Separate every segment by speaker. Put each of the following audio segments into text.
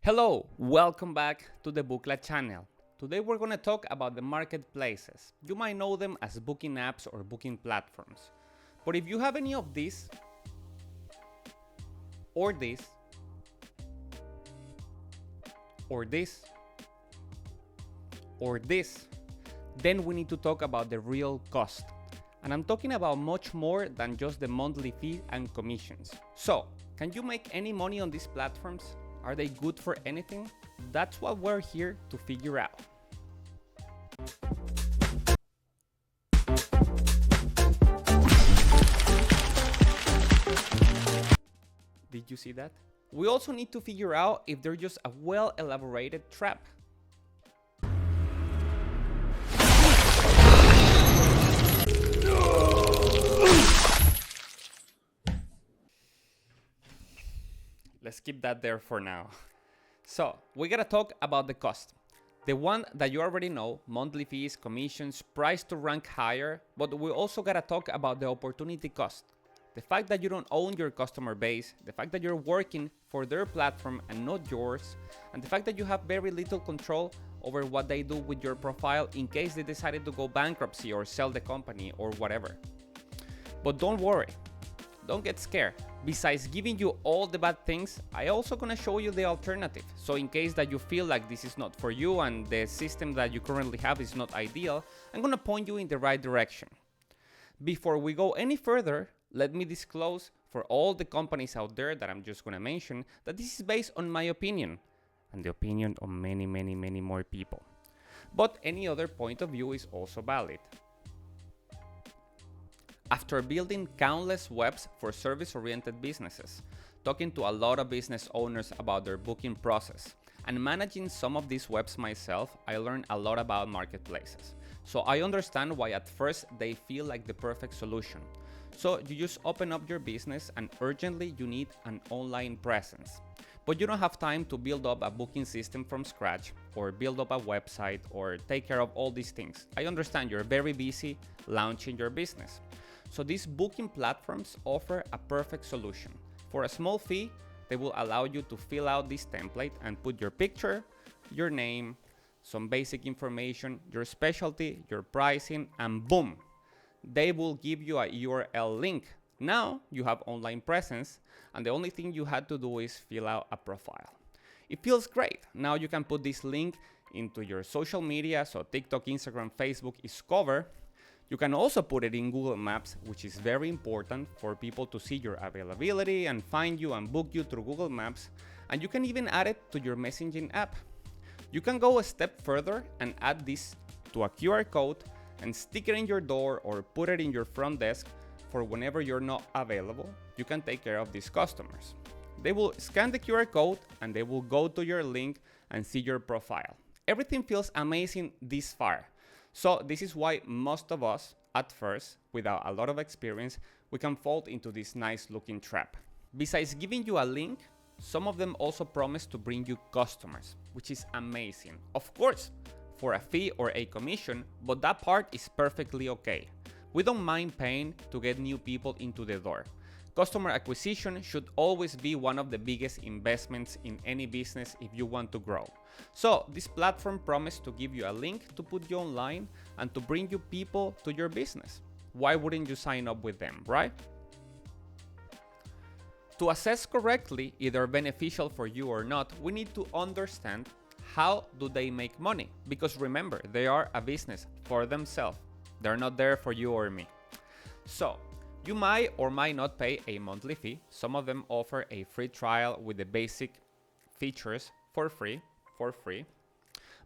Speaker 1: Hello, welcome back to the Bookla channel. Today we're going to talk about the marketplaces. You might know them as booking apps or booking platforms. But if you have any of these, or this, or this, or this, then we need to talk about the real cost. And I'm talking about much more than just the monthly fee and commissions. So, can you make any money on these platforms? Are they good for anything? That's what we're here to figure out. Did you see that? We also need to figure out if they're just a well-elaborated trap. Let's keep that there for now. So, we gotta talk about the cost. The one that you already know, monthly fees, commissions, price to rank higher, but we also gotta talk about the opportunity cost. The fact that you don't own your customer base, the fact that you're working for their platform and not yours, and the fact that you have very little control over what they do with your profile in case they decided to go bankruptcy or sell the company or whatever. But don't worry. Don't get scared. Besides giving you all the bad things, I also gonna show you the alternative. So in case that you feel like this is not for you and the system that you currently have is not ideal, I'm gonna point you in the right direction. Before we go any further, let me disclose for all the companies out there that I'm just gonna mention that this is based on my opinion and the opinion of many more people. But any other point of view is also valid. After building countless webs for service-oriented businesses, talking to a lot of business owners about their booking process, and managing some of these webs myself, I learned a lot about marketplaces. So I understand why at first they feel like the perfect solution. So you just open up your business and urgently you need an online presence. But you don't have time to build up a booking system from scratch, or build up a website, or take care of all these things. I understand you're very busy launching your business. So these booking platforms offer a perfect solution. For a small fee, they will allow you to fill out this template and put your picture, your name, some basic information, your specialty, your pricing, and boom, they will give you a URL link. Now you have online presence, and the only thing you had to do is fill out a profile. It feels great. Now you can put this link into your social media, so TikTok, Instagram, Facebook is covered. You can also put it in Google Maps, which is very important for people to see your availability and find you and book you through Google Maps. And you can even add it to your messaging app. You can go a step further and add this to a QR code and stick it in your door or put it in your front desk for whenever you're not available. You can take care of these customers. They will scan the QR code and they will go to your link and see your profile. Everything feels amazing this far. So this is why most of us, at first, without a lot of experience, we can fall into this nice looking trap. Besides giving you a link, some of them also promise to bring you customers, which is amazing. Of course, for a fee or a commission, but that part is perfectly okay. We don't mind paying to get new people into the door. Customer acquisition should always be one of the biggest investments in any business if you want to grow. So this platform promised to give you a link to put you online and to bring you people to your business. Why wouldn't you sign up with them, right? To assess correctly if they're beneficial for you or not, we need to understand how do they make money. Because remember, they are a business for themselves. They're not there for you or me. So you might or might not pay a monthly fee. Some of them offer a free trial with the basic features for free,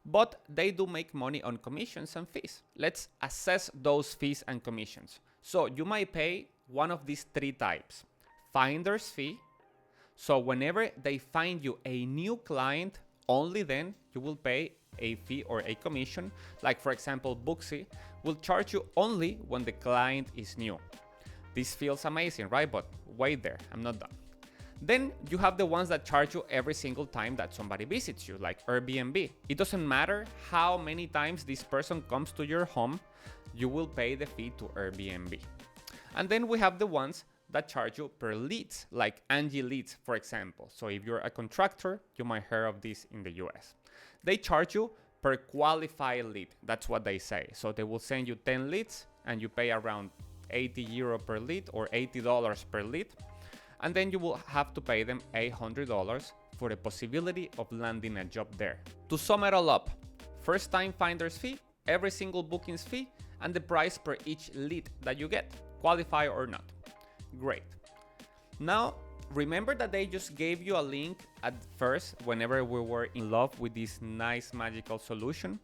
Speaker 1: but they do make money on commissions and fees. Let's assess those fees and commissions. So you might pay one of these three types. Finder's fee. So whenever they find you a new client, only then you will pay a fee or a commission. Like for example, Booksy will charge you only when the client is new. This feels amazing, right? But wait there, I'm not done. Then you have the ones that charge you every single time that somebody visits you, like Airbnb. It doesn't matter how many times this person comes to your home, you will pay the fee to Airbnb. And then we have the ones that charge you per leads, like Angi Leads, for example. So if you're a contractor, you might hear of this in the US. They charge you per qualified lead. That's what they say. So they will send you 10 leads and you pay around €80 per lead or $80 per lead. And then you will have to pay them $800 for the possibility of landing a job there. To sum it all up, first time finder's fee, every single booking's fee, and the price per each lead that you get, qualify or not. Great. Now, remember that they just gave you a link at first whenever we were in love with this nice magical solution,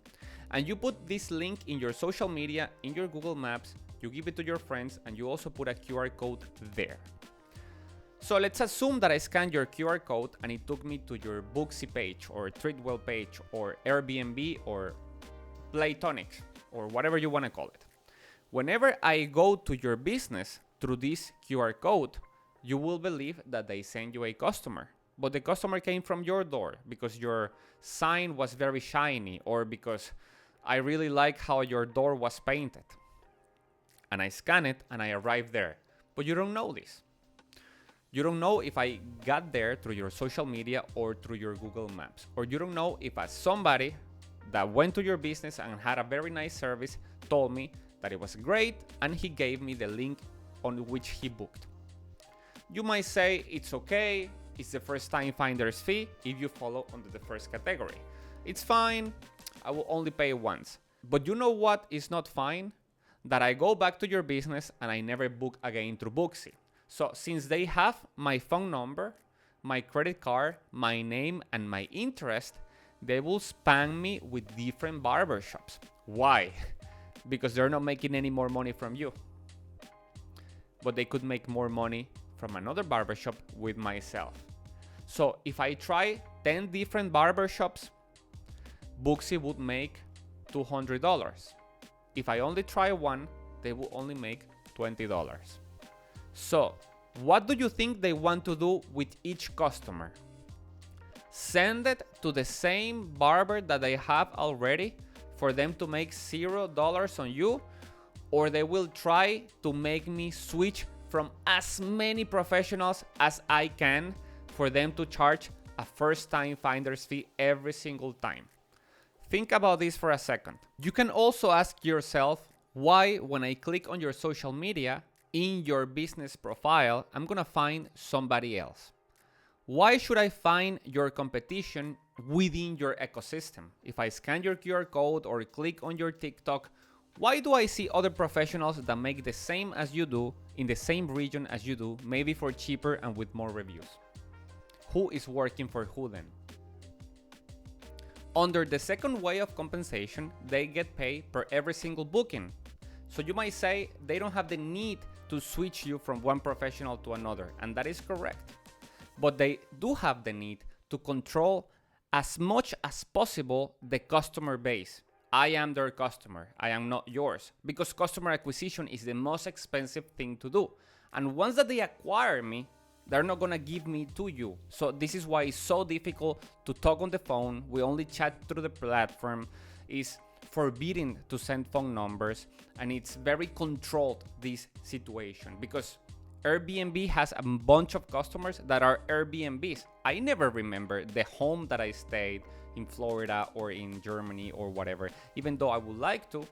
Speaker 1: and you put this link in your social media, in your Google Maps, you give it to your friends, and you also put a QR code there. So let's assume that I scanned your QR code and it took me to your Booksy page or Treatwell page or Airbnb or Playtomic or whatever you want to call it. Whenever I go to your business through this QR code, you will believe that they send you a customer. But the customer came from your door because your sign was very shiny or because I really like how your door was painted. And I scan it and I arrive there. But you don't know this. You don't know if I got there through your social media or through your Google Maps. Or you don't know if somebody that went to your business and had a very nice service told me that it was great and he gave me the link on which he booked. You might say it's okay, it's the first time finder's fee if you follow under the first category. It's fine, I will only pay once. But you know what is not fine? That I go back to your business and I never book again through Booksy. So since they have my phone number, my credit card, my name, and my interest, they will spam me with different barbershops. Why? Because they're not making any more money from you. But they could make more money from another barbershop with myself. So if I try 10 different barbershops, Booksy would make $200. If I only try one, they will only make $20. So, what do you think they want to do with each customer? Send it to the same barber that they have already for them to make $0 on you? Or they will try to make me switch from as many professionals as I can for them to charge a first-time finder's fee every single time? Think about this for a second. You can also ask yourself why, when I click on your social media, in your business profile, I'm gonna find somebody else. Why should I find your competition within your ecosystem? If I scan your QR code or click on your TikTok, why do I see other professionals that make the same as you do, in the same region as you do, maybe for cheaper and with more reviews? Who is working for who then? Under the second way of compensation, they get paid per every single booking. So you might say they don't have the need to switch you from one professional to another, and that is correct. But they do have the need to control as much as possible the customer base. I am their customer, I am not yours, because customer acquisition is the most expensive thing to do. And once that they acquire me, they're not gonna give me to you. So this is why it's so difficult to talk on the phone. We only chat through the platform. It's forbidden to send phone numbers, and it's very controlled, this situation, because Airbnb has a bunch of customers that are Airbnbs. I never remember the home that I stayed in Florida or in Germany or whatever, even though I would like to.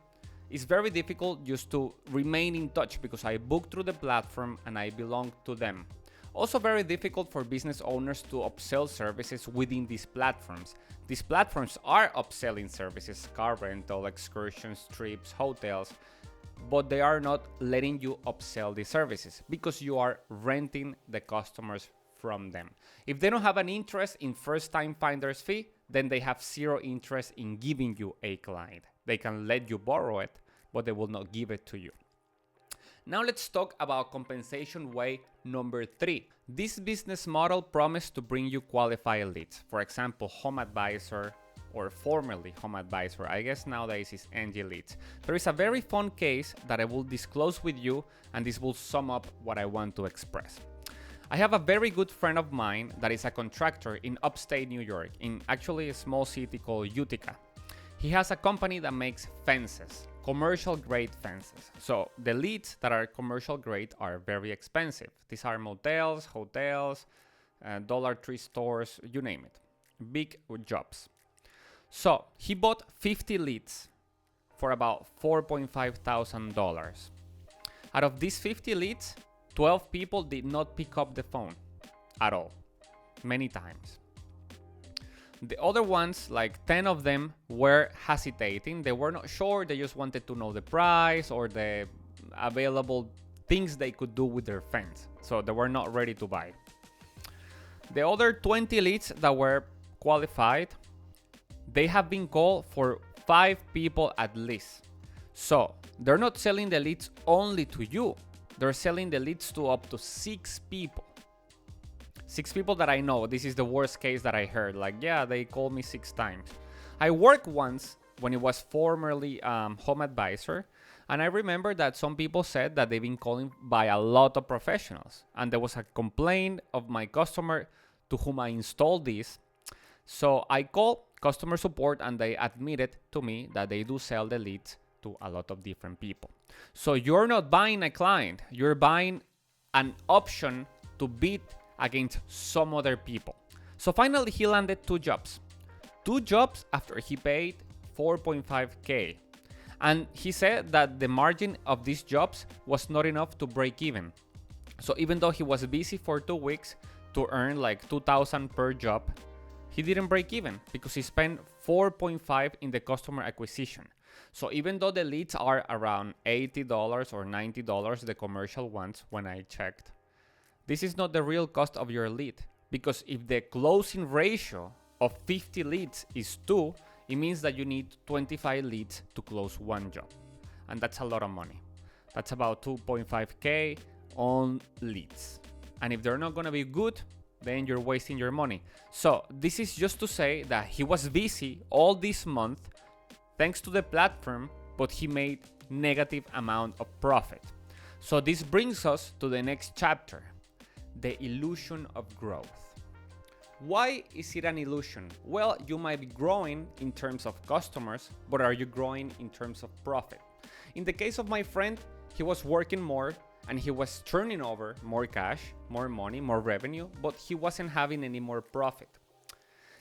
Speaker 1: It's very difficult just to remain in touch because I book through the platform and I belong to them. Also very difficult for business owners to upsell services within these platforms. These platforms are upselling services, car rental, excursions, trips, hotels, but they are not letting you upsell these services because you are renting the customers from them. If they don't have an interest in first-time finder's fee, then they have zero interest in giving you a client. They can let you borrow it, but they will not give it to you. Now let's talk about compensation way number 3. This business model promised to bring you qualified leads. For example, HomeAdvisor, or formerly HomeAdvisor, I guess nowadays is Angi Leads. There is a very fun case that I will disclose with you, and this will sum up what I want to express. I have a very good friend of mine that is a contractor in upstate New York, in actually a small city called Utica. He has a company that makes fences, commercial grade fences. So the leads that are commercial grade are very expensive. These are motels, hotels, Dollar Tree stores, you name it. Big jobs. So he bought 50 leads for about $4,500. Out of these 50 leads, 12 people did not pick up the phone at all, many times. The other ones, like 10 of them, were hesitating. They were not sure. They just wanted to know the price or the available things they could do with their fence. So they were not ready to buy. The other 20 leads that were qualified, they have been called for 5 people at least. So they're not selling the leads only to you. They're selling the leads to up to 6 people. 6 people that I know. This is the worst case that I heard. Like, yeah, they called me 6 times. I worked once when it was formerly HomeAdvisor, and I remember that some people said that they've been calling by a lot of professionals, and there was a complaint of my customer to whom I installed this. So I called customer support, and they admitted to me that they do sell the leads to a lot of different people. So you're not buying a client, you're buying an option to bid against some other people. So finally he landed 2 jobs. 2 jobs after he paid $4.5K. And he said that the margin of these jobs was not enough to break even. So even though he was busy for 2 weeks to earn like $2,000 per job, he didn't break even because he spent $4.5 in the customer acquisition. So even though the leads are around $80 or $90, the commercial ones, when I checked, this is not the real cost of your lead, because if the closing ratio of 50 leads is 2, it means that you need 25 leads to close 1 job. And that's a lot of money. That's about $2.5K on leads. And if they're not going to be good, then you're wasting your money. So this is just to say that he was busy all this month thanks to the platform, but he made negative amount of profit. So this brings us to the next chapter, the illusion of growth. Why is it an illusion? Well, you might be growing in terms of customers, but are you growing in terms of profit? In the case of my friend, he was working more and he was turning over more cash, more money, more revenue, but he wasn't having any more profit.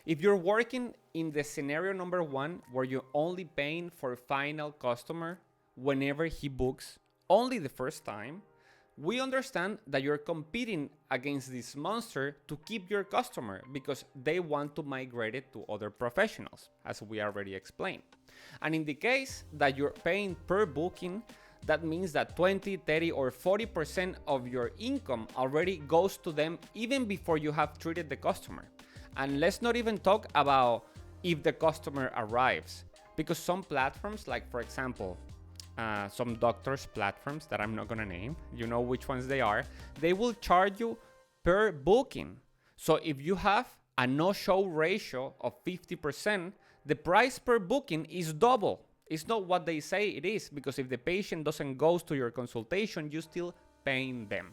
Speaker 1: If you're working in the scenario number 1, where you're only paying for final customer whenever he books, only the first time, we understand that you're competing against this monster to keep your customer because they want to migrate it to other professionals, as we already explained. And in the case that you're paying per booking, that means that 20, 30, or 40% of your income already goes to them even before you have treated the customer. And let's not even talk about if the customer arrives, because some platforms, like for example, some doctors platforms that I'm not gonna name, you know which ones they are, they will charge you per booking. So if you have a no-show ratio of 50%, the price per booking is double. It's not what they say it is, because if the patient doesn't go to your consultation, you're still paying them.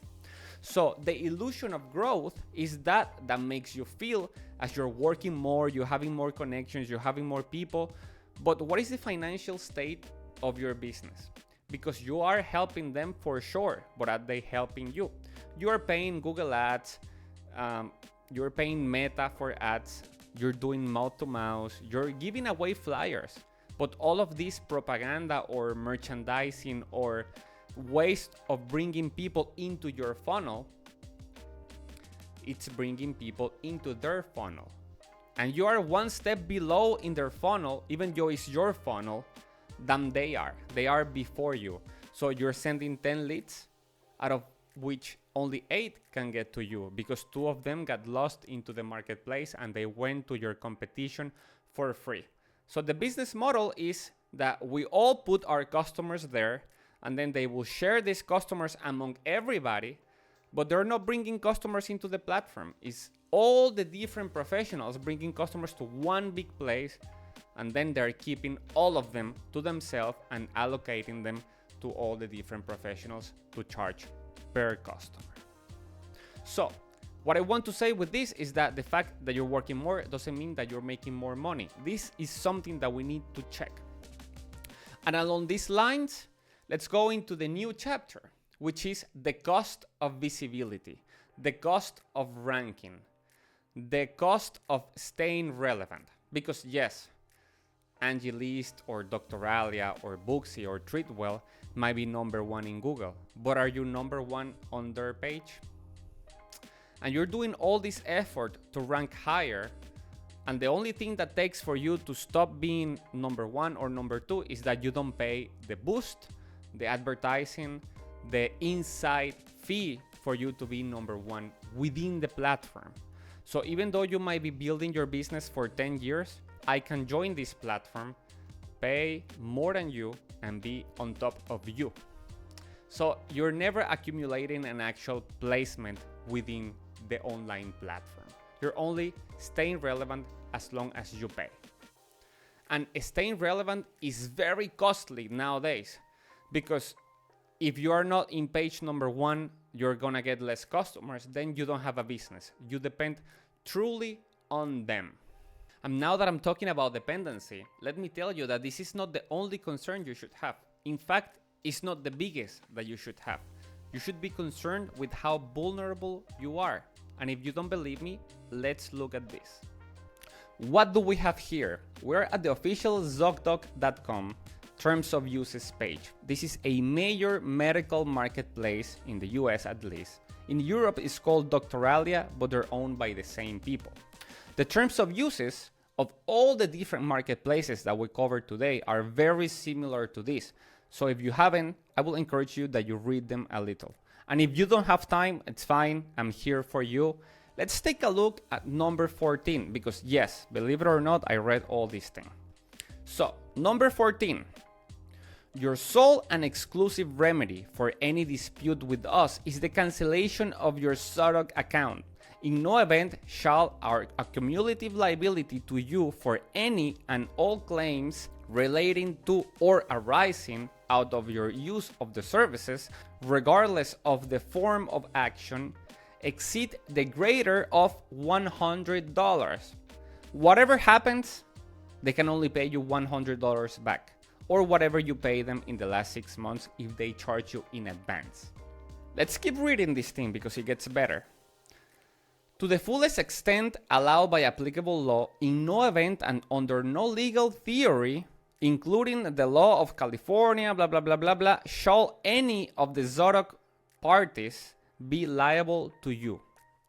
Speaker 1: So the illusion of growth is that makes you feel as you're working more, you're having more connections, you're having more people. But what is the financial state of your business? Because you are helping them for sure, but are they helping you? You are paying Google ads, you're paying Meta for ads, you're doing mouth to mouse, you're giving away flyers. But all of this propaganda or merchandising or waste of bringing people into your funnel, it's bringing people into their funnel. And you are one step below in their funnel, even though it's your funnel, than they are. They are before you. So you're sending 10 leads, out of which only 8 can get to you, because 2 of them got lost into the marketplace and they went to your competition for free. So the business model is that we all put our customers there, and then they will share these customers among everybody, but they're not bringing customers into the platform. It's all the different professionals bringing customers to one big place, and then they're keeping all of them to themselves and allocating them to all the different professionals to charge per customer. So what I want to say with this is that the fact that you're working more doesn't mean that you're making more money. This is something that we need to check. And along these lines, let's go into the new chapter, which is the cost of visibility, the cost of ranking, the cost of staying relevant. Because yes, Angi Leads or Doctoralia or Booksy or Treatwell might be number one in Google, but are you number one on their page? And you're doing all this effort to rank higher, and the only thing that takes for you to stop being number one or number two is that you don't pay the boost, the advertising, the inside fee for you to be number one within the platform. So even though you might be building your business for 10 years, I can join this platform, pay more than you, and be on top of you. So you're never accumulating an actual placement within the online platform. You're only staying relevant as long as you pay. And staying relevant is very costly nowadays, because if you are not in page number one, you're gonna get less customers, then you don't have a business. You depend truly on them. And now that I'm talking about dependency, let me tell you that this is not the only concern you should have. In fact, it's not the biggest that you should have. You should be concerned with how vulnerable you are. And if you don't believe me, let's look at this. What do we have here? We're at the official Zocdoc.com terms of uses page. This is a major medical marketplace in the US at least. In Europe, it's called Doctoralia, but they're owned by the same people. The terms of uses of all the different marketplaces that we covered today are very similar to this. So if you haven't, I will encourage you that you read them a little. And if you don't have time, it's fine. I'm here for you. Let's take a look at number 14, because yes, believe it or not, I read all these things. So number 14, your sole and exclusive remedy for any dispute with us is the cancellation of your Zocdoc account. In no event shall our accumulative liability to you for any and all claims relating to or arising out of your use of the services, regardless of the form of action, exceed the greater of $100. Whatever happens, they can only pay you $100 back, or whatever you pay them in the last 6 months if they charge you in advance. Let's keep reading this thing because it gets better. To the fullest extent allowed by applicable law, in no event and under no legal theory, including the law of California, blah, blah, blah, blah, blah, shall any of the Zocdoc parties be liable to you.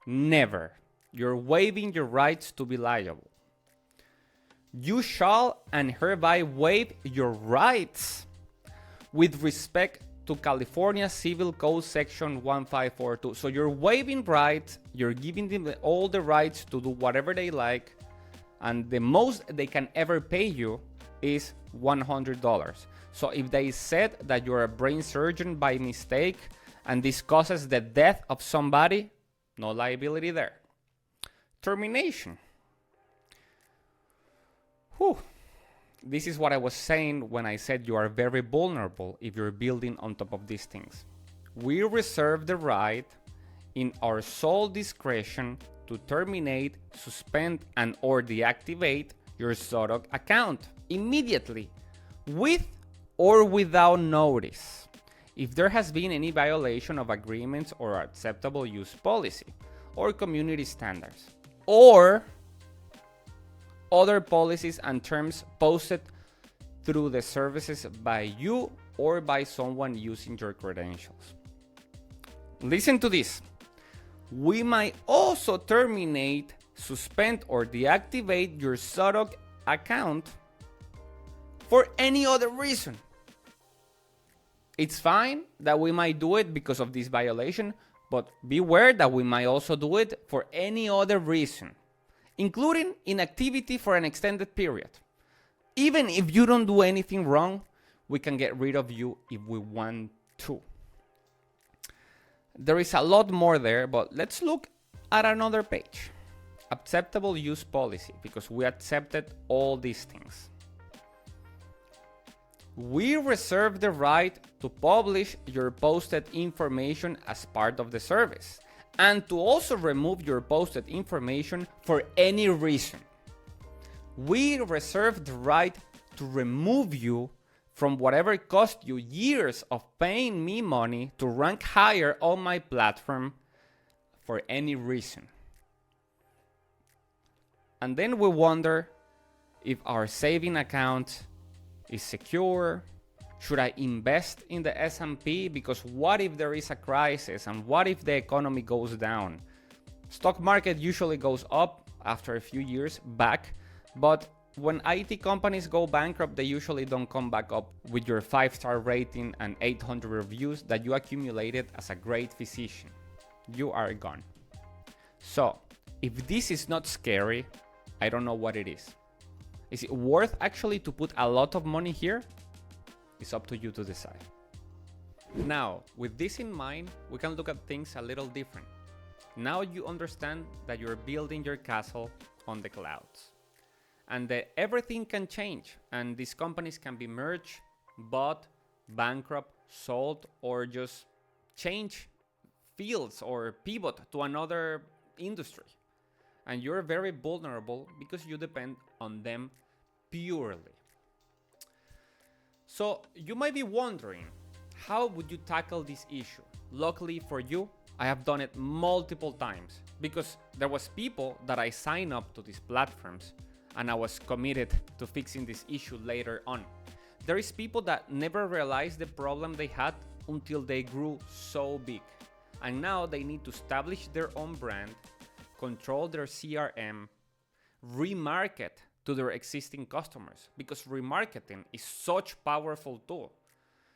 Speaker 1: Never. You're waiving your rights to be liable. You shall and hereby waive your rights with respect to California Civil Code Section 1542. So you're waiving rights, you're giving them all the rights to do whatever they like, and the most they can ever pay you is $100. So if they said that you're a brain surgeon by mistake and this causes the death of somebody, no liability there. Termination. Whew. This is what I was saying when I said you are very vulnerable if you're building on top of these things. We reserve the right in our sole discretion to terminate, suspend, and or deactivate your Zocdoc account immediately, with or without notice, if there has been any violation of agreements or acceptable use policy or community standards, or other policies and terms posted through the services by you or by someone using your credentials. Listen to this. We might also terminate, suspend, or deactivate your Zocdoc account for any other reason. It's fine that we might do it because of this violation, but beware that we might also do it for any other reason, including inactivity for an extended period. Even if you don't do anything wrong, we can get rid of you if we want to. There is a lot more there, but let's look at another page. Acceptable use policy, because we accepted all these things. We reserve the right to publish your posted information as part of the service, and to also remove your posted information for any reason. We reserve the right to remove you from whatever it cost you years of paying me money to rank higher on my platform for any reason. And then we wonder if our saving account is secure. Should I invest in the S&P? Because what if there is a crisis, and what if the economy goes down? Stock market usually goes up after a few years back, but when IT companies go bankrupt, they usually don't come back up with your 5-star rating and 800 reviews that you accumulated as a great physician. You are gone. So, if this is not scary, I don't know what it is. Is it worth actually to put a lot of money here? It's up to you to decide. Now, with this in mind, we can look at things a little different. Now you understand that you're building your castle on the clouds, and that everything can change, and these companies can be merged, bought, bankrupt, sold, or just change fields or pivot to another industry. And you're very vulnerable because you depend on them purely. So you might be wondering, how would you tackle this issue? Luckily for you, I have done it multiple times, because there was people that I signed up to these platforms and I was committed to fixing this issue later on. There is people that never realized the problem they had until they grew so big. And now they need to establish their own brand, control their CRM, remarket to their existing customers, because remarketing is such a powerful tool.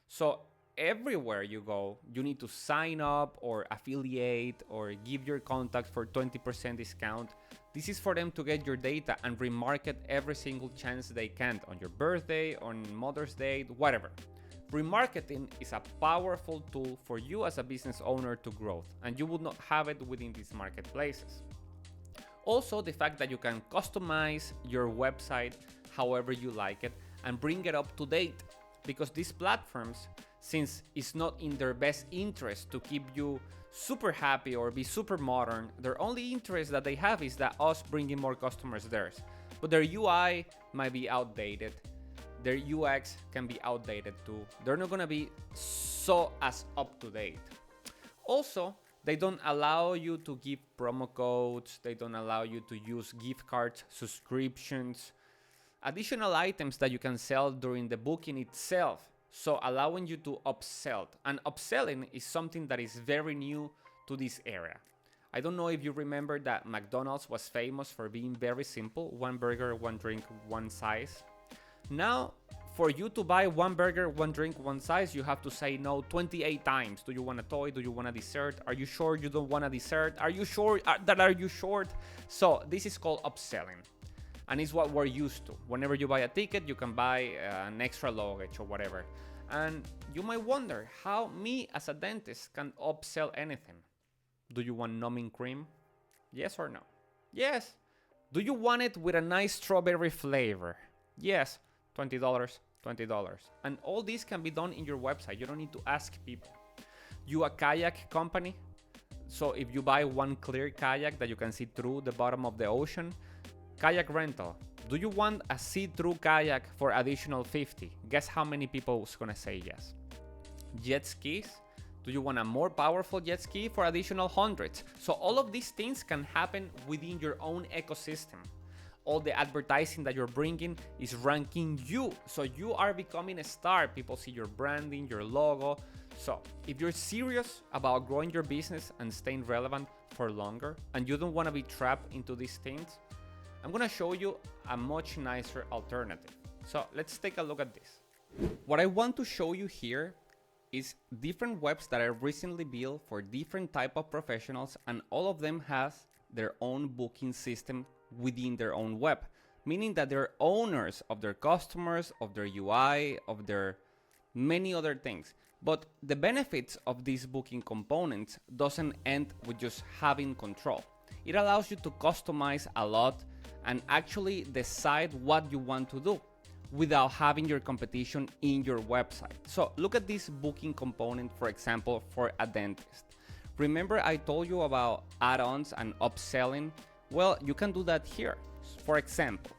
Speaker 1: So everywhere you go, you need to sign up or affiliate or give your contact for 20% discount. This is for them to get your data and remarket every single chance they can, on your birthday, on Mother's Day, whatever. Remarketing is a powerful tool for you as a business owner to grow, and you would not have it within these marketplaces. Also, the fact that you can customize your website however you like it and bring it up to date, because these platforms, since it's not in their best interest to keep you super happy or be super modern, their only interest that they have is that us bringing more customers theirs. But their UI might be outdated. Their UX can be outdated too. They're not gonna be so as up to date. Also, they don't allow you to give promo codes. They don't allow you to use gift cards, subscriptions, additional items that you can sell during the booking itself. So allowing you to upsell. And upselling is something that is very new to this area. I don't know if you remember that McDonald's was famous for being very simple: one burger, one drink, one size. Now, for you to buy one burger, one drink, one size, you have to say no 28 times. Do you want a toy? Do you want a dessert? Are you sure you don't want a dessert? Are you sure are you short? So this is called upselling. And it's what we're used to. Whenever you buy a ticket, you can buy an extra luggage or whatever. And you might wonder how me as a dentist can upsell anything. Do you want numbing cream? Yes or no? Yes. Do you want it with a nice strawberry flavor? Yes. $20, $20. And all this can be done in your website. You don't need to ask people. You a kayak company? So if you buy one clear kayak that you can see through the bottom of the ocean, kayak rental. Do you want a see-through kayak for additional 50? Guess how many people is gonna say yes? Jet skis. Do you want a more powerful jet ski for additional hundreds? So all of these things can happen within your own ecosystem. All the advertising that you're bringing is ranking you. So you are becoming a star. People see your branding, your logo. So if you're serious about growing your business and staying relevant for longer, and you don't want to be trapped into these things, I'm going to show you a much nicer alternative. So let's take a look at this. What I want to show you here is different webs that I recently built for different type of professionals, and all of them has their own booking system within their own web, meaning that they're owners of their customers, of their UI, of their many other things. But the benefits of these booking components doesn't end with just having control. It allows you to customize a lot and actually decide what you want to do without having your competition in your website. So look at this booking component, for example, for a dentist. Remember I told you about add-ons and upselling? Well, you can do that here. For example,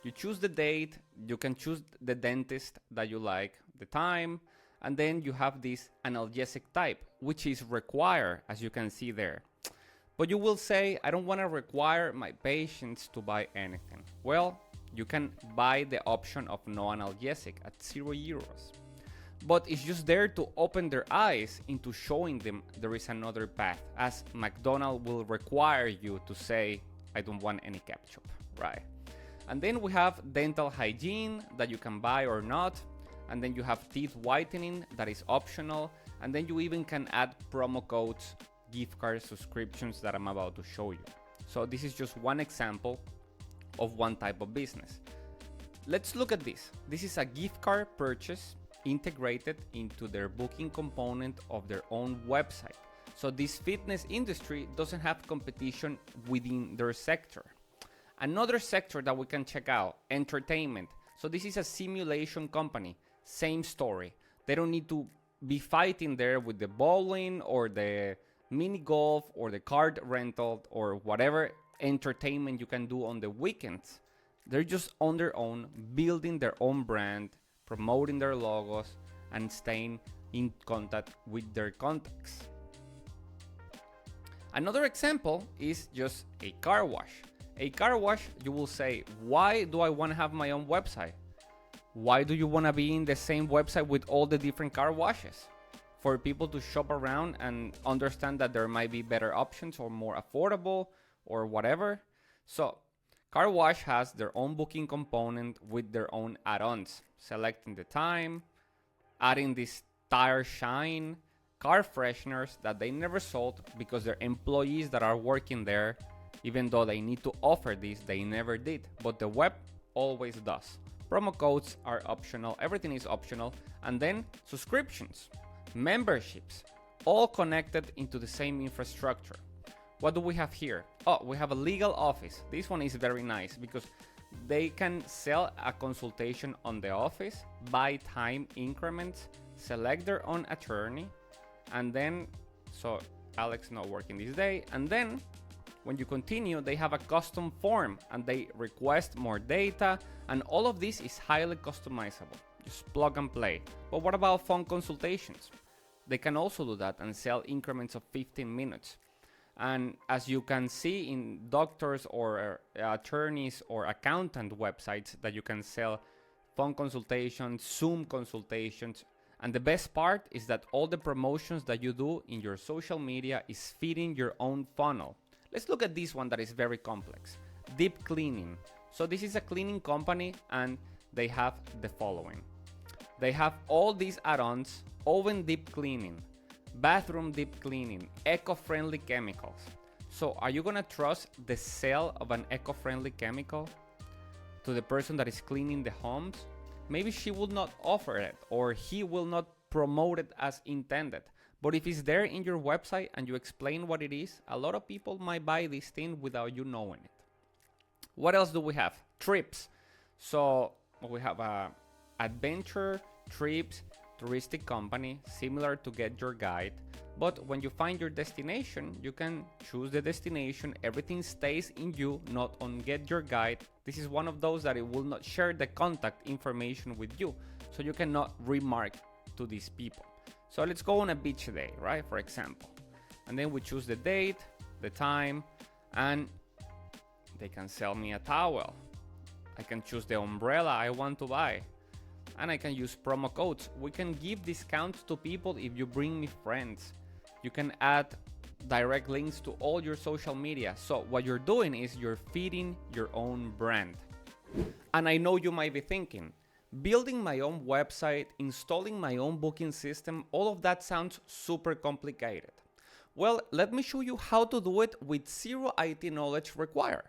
Speaker 1: You choose the date, you can choose the dentist that you like, the time, and then you have this analgesic type, which is required, as you can see there. But you will say, I don't want to require my patients to buy anything. Well, you can buy the option of no analgesic at €0. But it's just there to open their eyes into showing them there is another path, as McDonald's will require you to say, I don't want any ketchup, right? And then we have dental hygiene that you can buy or not. And then you have teeth whitening that is optional. And then you even can add promo codes, gift card subscriptions that I'm about to show you. So this is just one example of one type of business. Let's look at this. This is a gift card purchase integrated into their booking component of their own website. So this fitness industry doesn't have competition within their sector. Another sector that we can check out, entertainment. So this is a simulation company. Same story. They don't need to be fighting there with the bowling or the mini golf or the card rental or whatever entertainment you can do on the weekends. They're just on their own, building their own brand, promoting their logos, and staying in contact with their contacts. Another example is just a car wash. A car wash, you will say, why do I want to have my own website? Why do you want to be in the same website with all the different car washes? For people to shop around and understand that there might be better options or more affordable or whatever. So car wash has their own booking component with their own add-ons, selecting the time, adding this tire shine, car fresheners that they never sold because their employees that are working there, even though they need to offer this, they never did, but the web always does. Promo codes are optional, everything is optional, and then subscriptions, memberships, all connected into the same infrastructure. What do we have here? Oh, we have a legal office. This one is very nice because they can sell a consultation on the office, buy time increments, select their own attorney, and then, so Alex not working this day, and then when you continue, they have a custom form and they request more data, and all of this is highly customizable. Just plug and play. But what about phone consultations? They can also do that and sell increments of 15 minutes. And as you can see in doctors or attorneys or accountant websites, that you can sell phone consultations, Zoom consultations. And the best part is that all the promotions that you do in your social media is feeding your own funnel. Let's look at this one that is very complex. Deep cleaning. So this is a cleaning company and they have the following. They have all these add-ons: oven deep cleaning, bathroom deep cleaning, eco-friendly chemicals. So are you gonna trust the sale of an eco-friendly chemical to the person that is cleaning the homes? Maybe she will not offer it or he will not promote it as intended. But if it's there in your website and you explain what it is, a lot of people might buy this thing without you knowing it. What else do we have? Trips. So we have adventure, trips, touristic company, similar to Get Your Guide. But when you find your destination, you can choose the destination. Everything stays in you, not on Get Your Guide. This is one of those that it will not share the contact information with you. So you cannot remark to these people. So let's go on a beach day, right? For example. And then we choose the date, the time, and they can sell me a towel. I can choose the umbrella I want to buy. And I can use promo codes. We can give discounts to people if you bring me friends. You can add direct links to all your social media. So what you're doing is you're feeding your own brand. And I know you might be thinking, building my own website, installing my own booking system, all of that sounds super complicated. Well, let me show you how to do it with zero IT knowledge required.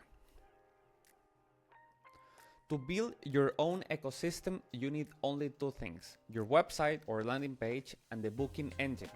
Speaker 1: To build your own ecosystem, you need only two things: your website or landing page and the booking engine.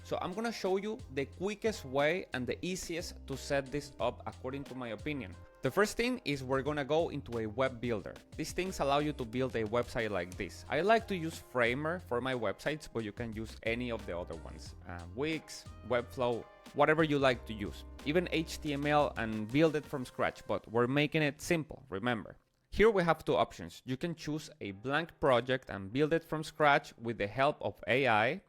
Speaker 1: So I'm gonna show you the quickest way and the easiest to set this up according to my opinion. The first thing is we're gonna go into a web builder. These things allow you to build a website like this. I like to use Framer for my websites, but you can use any of the other ones. Wix, Webflow, whatever you like to use. Even HTML, and build it from scratch, but we're making it simple, remember. Here we have two options. You can choose a blank project and build it from scratch with the help of AI,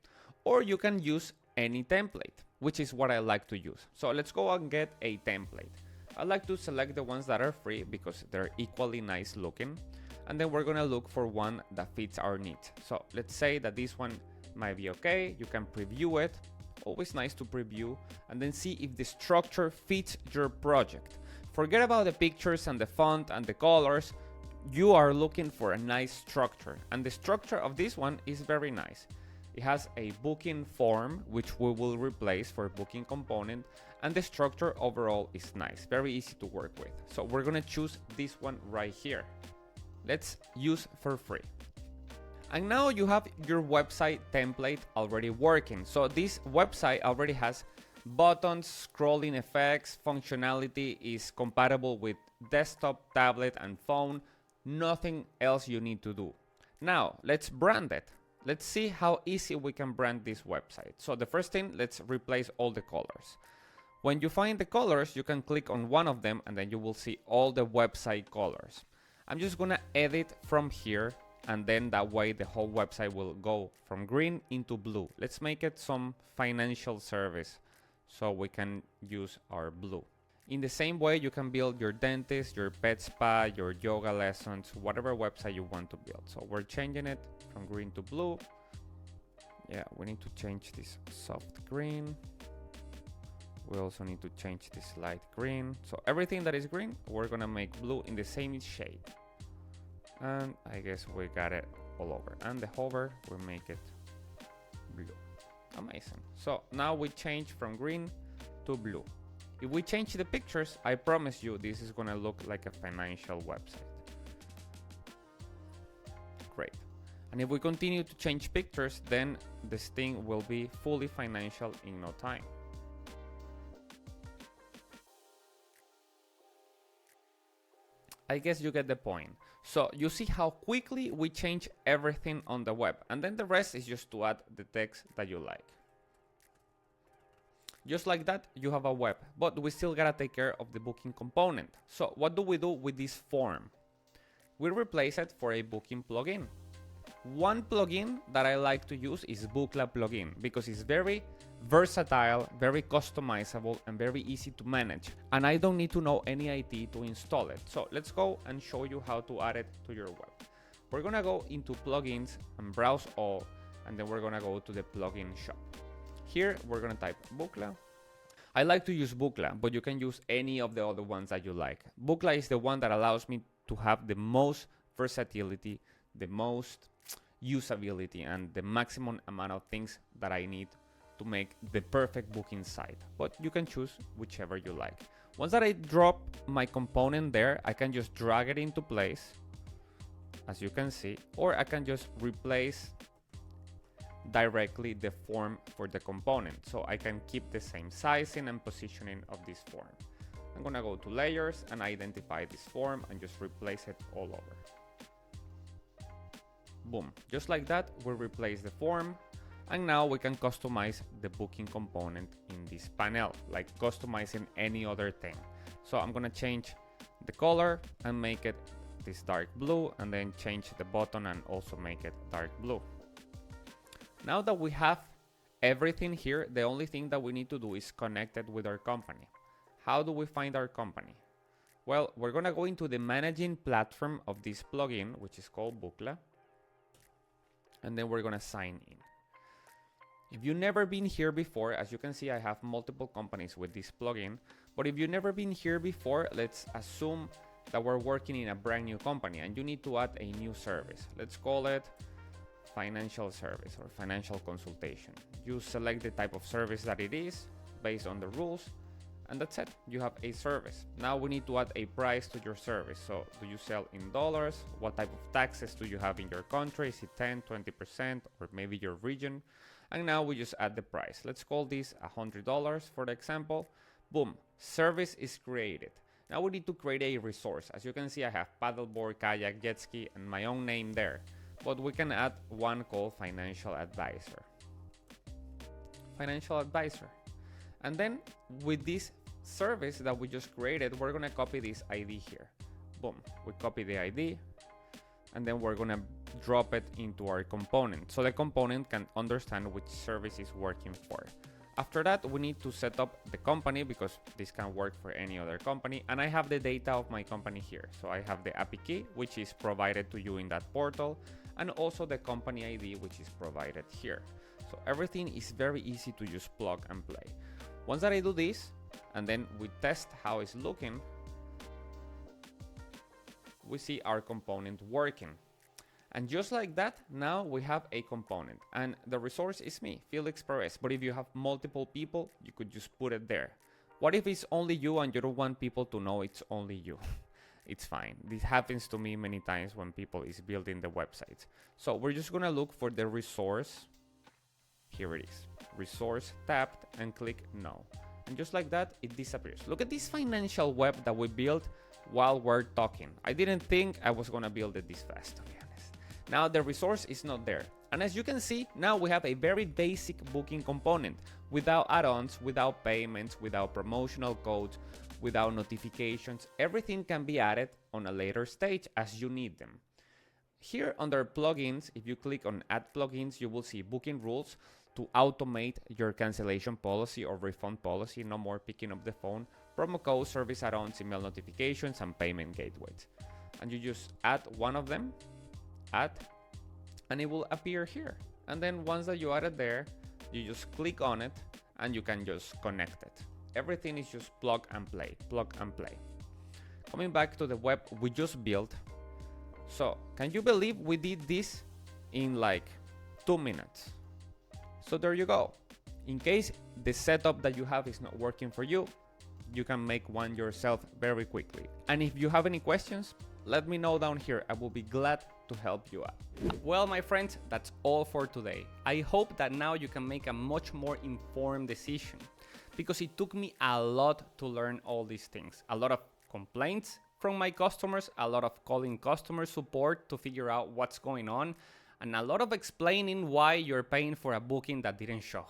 Speaker 1: or you can use any template, which is what I like to use. So let's go and get a template. I like to select the ones that are free because they're equally nice looking. And then we're gonna look for one that fits our needs. So let's say that this one might be okay. You can preview it. Always nice to preview and then see if the structure fits your project. Forget about the pictures and the font and the colors. You are looking for a nice structure, and the structure of this one is very nice. It has a booking form, which we will replace for booking component, and the structure overall is nice, very easy to work with. So we're gonna choose this one right here. Let's use for free. And now you have your website template already working. So this website already has buttons, scrolling effects, functionality is compatible with desktop, tablet, and phone. Nothing else you need to do. Now let's brand it. Let's see how easy we can brand this website. So the first thing, let's replace all the colors. When you find the colors, you can click on one of them and then you will see all the website colors. I'm just gonna edit from here, and then that way the whole website will go from green into blue. Let's make it some financial service so we can use our blue. In the same way, you can build your dentist, your pet spa, your yoga lessons, whatever website you want to build. So we're changing it from green to blue. Yeah, we need to change this soft green. We also need to change this light green. So everything that is green, we're gonna make blue in the same shade. And I guess we got it all over. And the hover, we make it blue. Amazing. So now we change from green to blue. If we change the pictures, I promise you this is gonna look like a financial website. Great. And if we continue to change pictures, then this thing will be fully financial in no time. I guess you get the point. So you see how quickly we change everything on the web, and then the rest is just to add the text that you like. Just like that, you have a web, but we still gotta take care of the booking component. So what do we do with this form? We replace it for a booking plugin. One plugin that I like to use is Bookla plugin because it's very versatile, very customizable, and very easy to manage. And I don't need to know any IT to install it. So let's go and show you how to add it to your web. We're gonna go into plugins and browse all, and then we're gonna go to the plugin shop. Here, we're gonna type Bookla. I like to use Bookla, but you can use any of the other ones that you like. Bookla is the one that allows me to have the most versatility, the most usability, and the maximum amount of things that I need to make the perfect booking site. But you can choose whichever you like. Once that I drop my component there, I can just drag it into place, as you can see, or I can just replace directly the form for the component. So I can keep the same sizing and positioning of this form. I'm gonna go to layers and identify this form and just replace it all over. Boom, just like that, we replace the form, and now we can customize the booking component in this panel, like customizing any other thing. So I'm gonna change the color and make it this dark blue, and then change the button and also make it dark blue. Now that we have everything here, the only thing that we need to do is connect it with our company. How do we find our company? Well, we're gonna go into the managing platform of this plugin, which is called Bookla. And then we're gonna sign in. If you've never been here before, as you can see, I have multiple companies with this plugin, but if you've never been here before, let's assume that we're working in a brand new company and you need to add a new service. Let's call it financial service or financial consultation. You select the type of service that it is based on the rules, and that's it. You have a service. Now we need to add a price to your service. So do you sell in dollars? What type of taxes do you have in your country? Is it 10, 20%, or maybe your region? And now we just add the price. Let's call this $100 for the example. Boom, service is created. Now we need to create a resource. As you can see, I have paddleboard, kayak, jet ski, and my own name there. But we can add one called financial advisor. Financial advisor. And then with this service that we just created, we're gonna copy this ID here. boom, we copy the ID, and then we're gonna drop it into our component so the component can understand which service is working for. After that, we need to set up the company because this can work for any other company, and I have the data of my company here. So I have the API key, which is provided to you in that portal, and also the company ID, which is provided here. So everything is very easy to just plug and play. Once that I do this, and then we test how it's looking, we see our component working. And just like that, now we have a component, and the resource is me, Felix Perez. But if you have multiple people, you could just put it there. What if it's only you and you don't want people to know it's only you? It's fine. This happens to me many times when people is building the websites. So we're just gonna look for the resource. Here it is, resource tapped, and click no. And just like that, it disappears. Look at this financial web that we built while we're talking. I didn't think I was gonna build it this fast, to be honest. Now the resource is not there. And as you can see, now we have a very basic booking component without add-ons, without payments, without promotional codes, without notifications. Everything can be added on a later stage as you need them. Here under plugins, if you click on add plugins, you will see booking rules to automate your cancellation policy or refund policy. No more picking up the phone, promo codes, service add-ons, email notifications, and payment gateways. And you just add one of them, add, and it will appear here. And then once that you add it there, you just click on it and you can just connect it. Everything is just plug and play, plug and play. Coming back to the web we just built. So can you believe we did this in like 2 minutes? So there you go. In case the setup that you have is not working for you, you can make one yourself very quickly. And if you have any questions, let me know down here. I will be glad to help you out. Well, my friends, that's all for today. I hope that now you can make a much more informed decision, because it took me a lot to learn all these things. A lot of complaints from my customers, a lot of calling customer support to figure out what's going on, and a lot of explaining why you're paying for a booking that didn't show.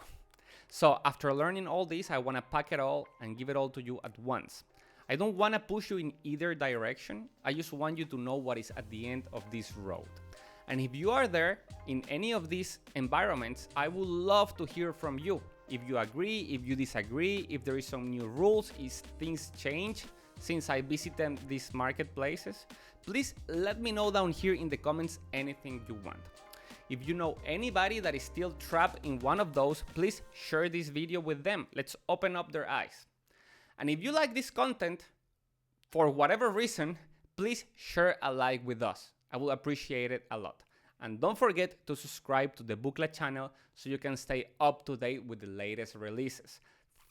Speaker 1: So after learning all this, I want to pack it all and give it all to you at once. I don't want to push you in either direction. I just want you to know what is at the end of this road. And if you are there in any of these environments, I would love to hear from you. If you agree, if you disagree, if there is some new rules, if things change since I visited these marketplaces, please let me know down here in the comments anything you want. If you know anybody that is still trapped in one of those, please share this video with them. Let's open up their eyes. And if you like this content, for whatever reason, please share a like with us. I will appreciate it a lot. And don't forget to subscribe to the Booklet channel so you can stay up to date with the latest releases.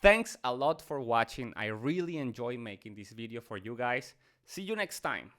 Speaker 1: Thanks a lot for watching. I really enjoy making this video for you guys. See you next time.